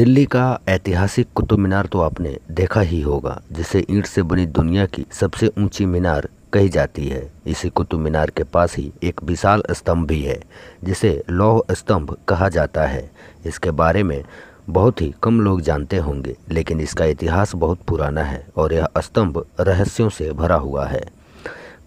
दिल्ली का ऐतिहासिक कुतुब मीनार तो आपने देखा ही होगा, जिसे ईंट से बनी दुनिया की सबसे ऊंची मीनार कही जाती है। इसी कुतुब मीनार के पास ही एक विशाल स्तंभ भी है, जिसे लौह स्तंभ कहा जाता है। इसके बारे में बहुत ही कम लोग जानते होंगे, लेकिन इसका इतिहास बहुत पुराना है और यह स्तंभ रहस्यों से भरा हुआ है।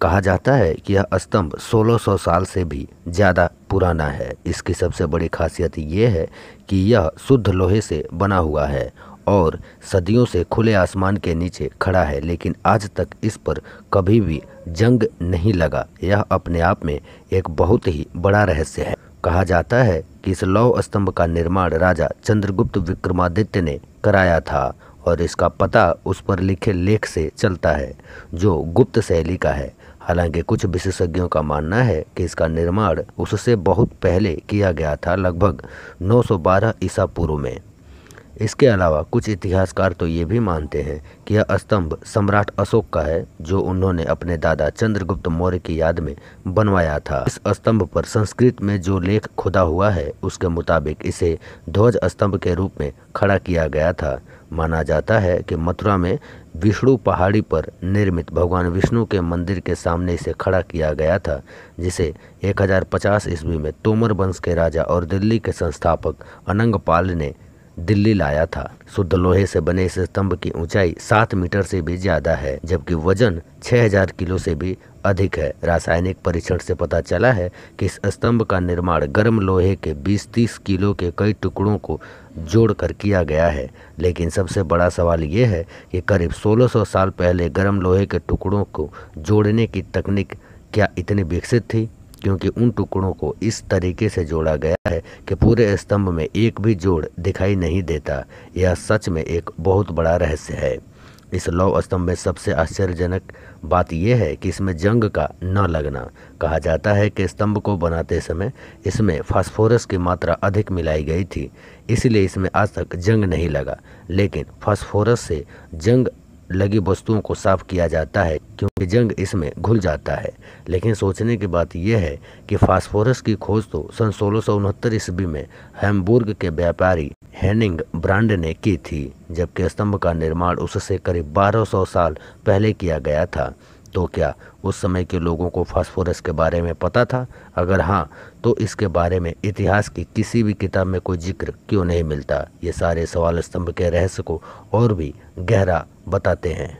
कहा जाता है कि यह स्तंभ 1600 साल से भी ज़्यादा पुराना है। इसकी सबसे बड़ी खासियत ये है कि यह शुद्ध लोहे से बना हुआ है और सदियों से खुले आसमान के नीचे खड़ा है, लेकिन आज तक इस पर कभी भी जंग नहीं लगा। यह अपने आप में एक बहुत ही बड़ा रहस्य है। कहा जाता है कि इस लौह स्तंभ का निर्माण राजा चंद्रगुप्त विक्रमादित्य ने कराया था और इसका पता उस पर लिखे लेख से चलता है, जो गुप्त शैली का है। हालांकि कुछ विशेषज्ञों का मानना है कि इसका निर्माण उससे बहुत पहले किया गया था, लगभग 912 ईसा पूर्व में। इसके अलावा कुछ इतिहासकार तो ये भी मानते हैं कि यह स्तंभ सम्राट अशोक का है, जो उन्होंने अपने दादा चंद्रगुप्त मौर्य की याद में बनवाया था। इस स्तंभ पर संस्कृत में जो लेख खुदा हुआ है, उसके मुताबिक इसे ध्वज स्तंभ के रूप में खड़ा किया गया था। माना जाता है कि मथुरा में विष्णु पहाड़ी पर निर्मित भगवान विष्णु के मंदिर के सामने इसे खड़ा किया गया था, जिसे 1050 ईस्वी में तोमर वंश के राजा और दिल्ली के संस्थापक अनंगपाल ने दिल्ली लाया था। शुद्ध लोहे से बने इस स्तंभ की ऊंचाई 7 मीटर से भी ज्यादा है, जबकि वजन 6000 किलो से भी अधिक है। रासायनिक परीक्षण से पता चला है कि इस स्तंभ का निर्माण गर्म लोहे के 20-30 किलो के कई टुकड़ों को जोड़कर किया गया है। लेकिन सबसे बड़ा सवाल ये है कि करीब 1600 साल पहले गर्म लोहे के टुकड़ों को जोड़ने की तकनीक क्या इतनी विकसित थी, क्योंकि उन टुकड़ों को इस तरीके से जोड़ा गया है कि पूरे स्तंभ में एक भी जोड़ दिखाई नहीं देता। यह सच में एक बहुत बड़ा रहस्य है। इस लौह स्तंभ में सबसे आश्चर्यजनक बात यह है कि इसमें जंग का न लगना। कहा जाता है कि स्तंभ को बनाते समय इसमें फास्फोरस की मात्रा अधिक मिलाई गई थी, इसलिए इसमें आज तक जंग नहीं लगा। लेकिन फास्फोरस से जंग लगी वस्तुओं को साफ किया जाता है, क्योंकि जंग इसमें घुल जाता है। लेकिन सोचने की बात यह है कि फास्फोरस की खोज तो सन 1669 ईस्वी में हैम्बुर्ग के व्यापारी हेनिंग ब्रांड ने की थी, जबकि स्तंभ का निर्माण उससे करीब 1200 साल पहले किया गया था। तो क्या उस समय के लोगों को फास्फोरस के बारे में पता था? अगर हाँ, तो इसके बारे में इतिहास की किसी भी किताब में कोई जिक्र क्यों नहीं मिलता? ये सारे सवाल स्तंभ के रहस्य को और भी गहरा बताते हैं।